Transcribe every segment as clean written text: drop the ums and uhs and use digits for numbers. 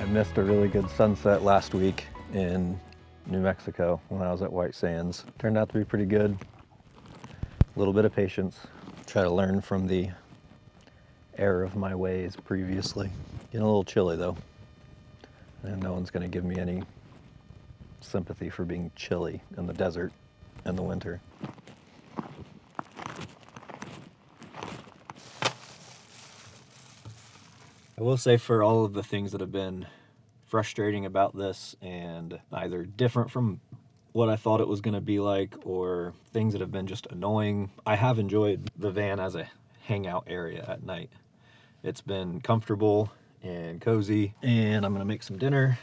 missed a really good sunset last week in New Mexico when I was at White Sands. Turned out to be pretty good. A little bit of patience. Try to learn from the error of my ways previously. Getting a little chilly though. And no one's gonna give me any sympathy for being chilly in the desert in the winter. I will say, for all of the things that have been frustrating about this and either different from what I thought it was going to be like or things that have been just annoying, I have enjoyed the van as a hangout area at night. It's been comfortable and cozy, and I'm going to make some dinner,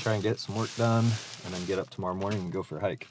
try and get some work done, and then get up tomorrow morning and go for a hike.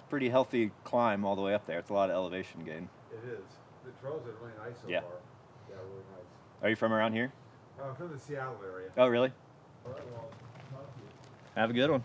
Pretty healthy climb all the way up there. It's a lot of elevation gain. It is. The trails are really nice so Yeah. far. Yeah, really nice. Are you from around here? I'm from the Seattle area. Oh, really? All right, well, talk to you. Have a good one.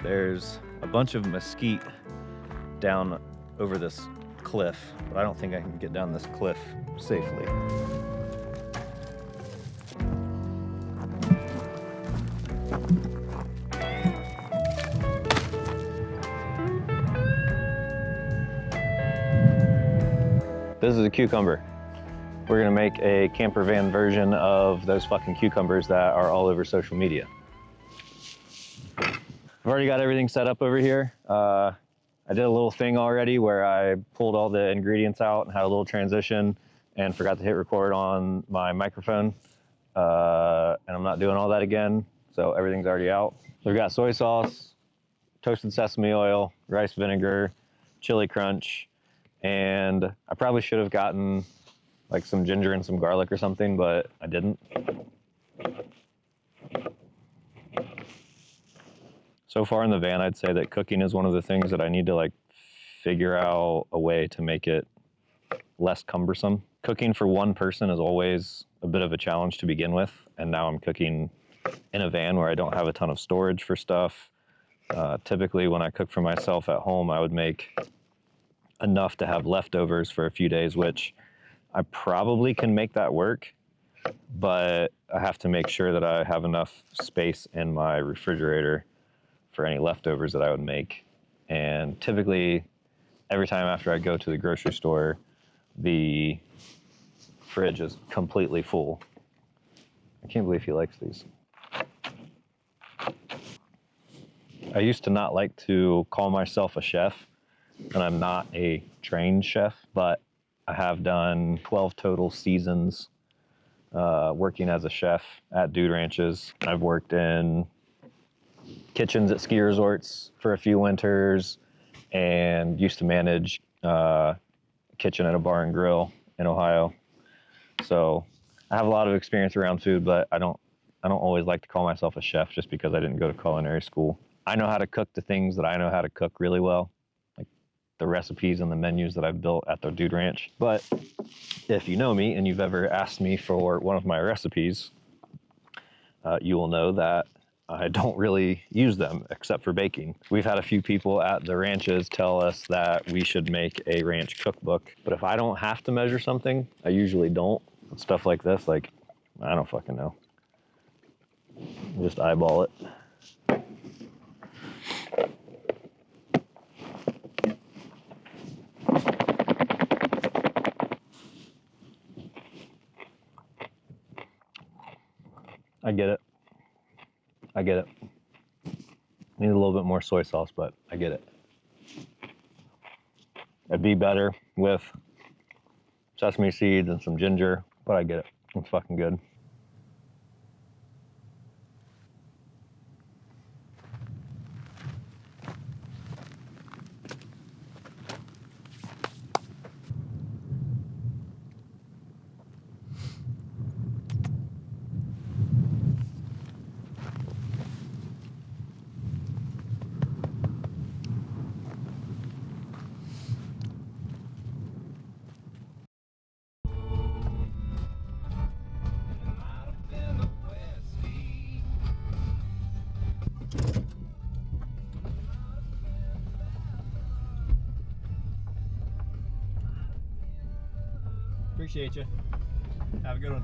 There's a bunch of mesquite down over this cliff, but I don't think I can get down this cliff safely. This is a cucumber. We're gonna make a camper van version of those fucking cucumbers that are all over social media. I've already got everything set up over here. I did a little thing already where I pulled all the ingredients out and had a little transition and forgot to hit record on my microphone. And I'm not doing all that again, so everything's already out. So we've got soy sauce, toasted sesame oil, rice vinegar, chili crunch, and I probably should have gotten like some ginger and some garlic or something, but I didn't. So far in the van, I'd say that cooking is one of the things that I need to like figure out a way to make it less cumbersome. Cooking for one person is always a bit of a challenge to begin with, and now I'm cooking in a van where I don't have a ton of storage for stuff. Typically, when I cook for myself at home, I would make enough to have leftovers for a few days, which I probably can make that work, but I have to make sure that I have enough space in my refrigerator for any leftovers that I would make. And typically, every time after I go to the grocery store, the fridge is completely full. I can't believe he likes these. I used to not like to call myself a chef, and I'm not a trained chef, but I have done 12 total seasons working as a chef at dude ranches. I've worked in kitchens at ski resorts for a few winters and used to manage a kitchen at a bar and grill in Ohio. So I have a lot of experience around food, but I don't always like to call myself a chef just because I didn't go to culinary school. I know how to cook the things that I know how to cook really well, like the recipes and the menus that I've built at the Dude Ranch. But if you know me and you've ever asked me for one of my recipes, you will know that I don't really use them except for baking. We've had a few people at the ranches tell us that we should make a ranch cookbook, but if I don't have to measure something, I usually don't. Stuff like this, like, I don't fucking know. Just eyeball it. I get it. I get it. Need a little bit more soy sauce, but I get it. It'd be better with sesame seeds and some ginger, but I get it. It's fucking good. Appreciate you. Have a good one.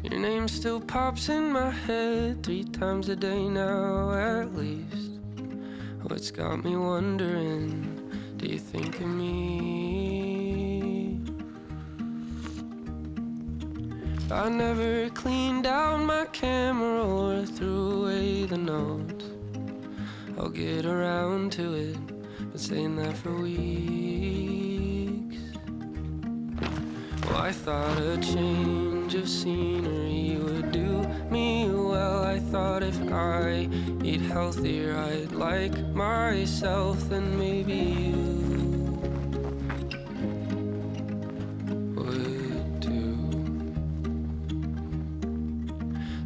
Your name still pops in my head 3 times a day now at least. What's got me wondering, do you think of me? I never cleaned out my camera or threw away the notes. I'll get around to it, but saying that for weeks. Well, I thought a change of scenery would do me well. I thought if I eat healthier, I'd like myself, then maybe you would too.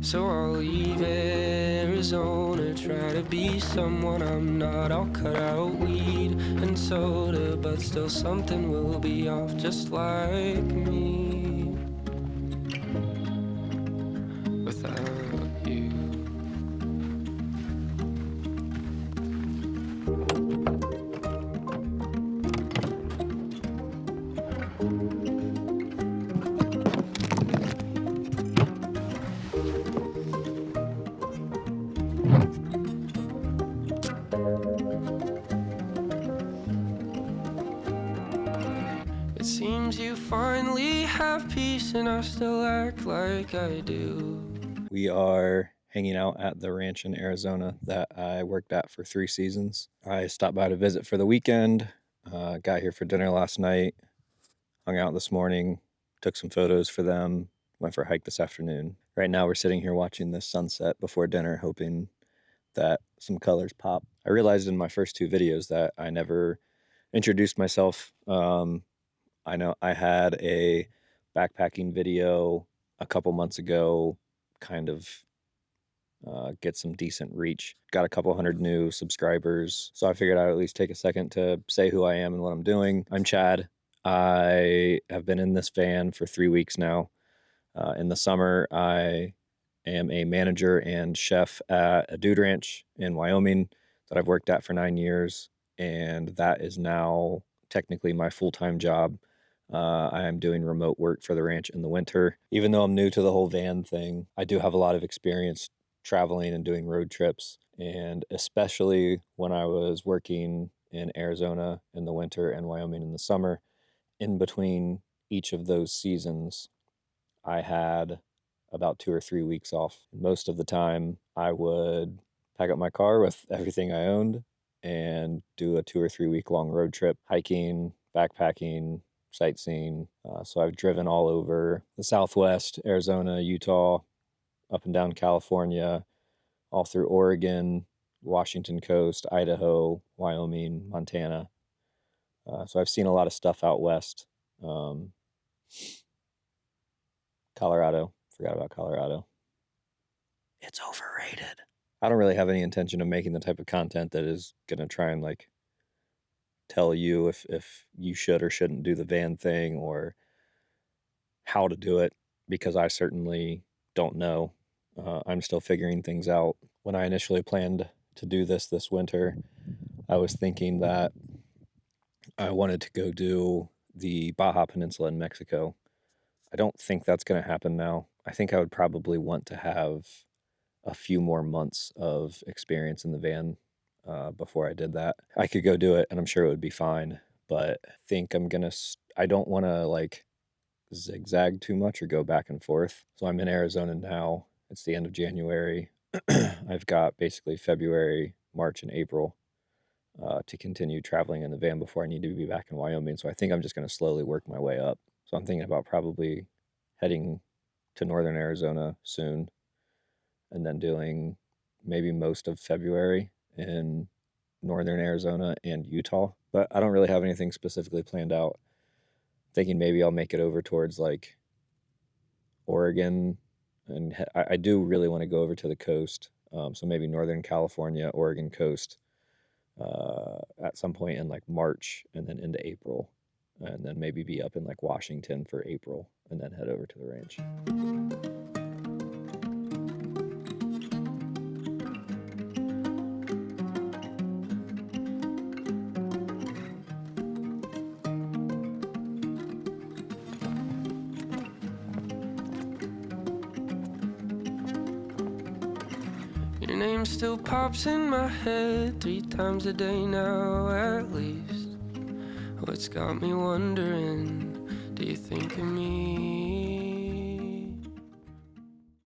So I'll leave Arizona, try to be someone I'm not. I'll cut out weed and soda, but still something will be off, just like me, without you. It seems you finally have peace and I still act like I do. We are hanging out at the ranch in Arizona that I worked at for 3 seasons. I stopped by to visit for the weekend, got here for dinner last night, hung out this morning, took some photos for them, went for a hike this afternoon. Right now we're sitting here watching the sunset before dinner, hoping that some colors pop. I realized in my first 2 videos that I never introduced myself. I know I had a backpacking video a couple months ago, kind of get some decent reach. Got a couple hundred new subscribers, so I figured I'd at least take a second to say who I am and what I'm doing. I'm Chad. I have been in this van for 3 weeks now. In the summer, I am a manager and chef at a dude ranch in Wyoming that I've worked at for 9 years, and that is now technically my full-time job. I am doing remote work for the ranch in the winter. Even though I'm new to the whole van thing, I do have a lot of experience traveling and doing road trips, and especially when I was working in Arizona in the winter and Wyoming in the summer. In between each of those seasons, I had about 2 or 3 weeks off. Most of the time, I would pack up my car with everything I owned and do a 2 or 3 week long road trip, hiking, backpacking, sightseeing. So I've driven all over the Southwest, Arizona, Utah, up and down California, all through Oregon, Washington coast, Idaho, Wyoming, Montana. So I've seen a lot of stuff out west. Colorado. Forgot about Colorado. It's overrated. I don't really have any intention of making the type of content that is going to try and like tell you if you should or shouldn't do the van thing or how to do it, because I certainly don't know. I'm still figuring things out. When I initially planned to do this winter, I was thinking that I wanted to go do the Baja Peninsula in Mexico. I don't think that's going to happen now. I think I would probably want to have a few more months of experience in the van before I did that. I could go do it and I'm sure it would be fine, but I think I don't want to like zigzag too much or go back and forth. So I'm in Arizona now. It's the end of January. I've got basically February, March, and April to continue traveling in the van before I need to be back in Wyoming. So I think I'm just going to slowly work my way up. So I'm thinking about probably heading to northern Arizona soon and then doing maybe most of February in northern Arizona and Utah. But I don't really have anything specifically planned out. Thinking maybe I'll make it over towards like Oregon. And I do really want to go over to the coast. So maybe Northern California, Oregon coast at some point in like March and then into April. And then maybe be up in like Washington for April and then head over to the ranch. Your name still pops in my head 3 times a day now at least. What's got me wondering, do you think of me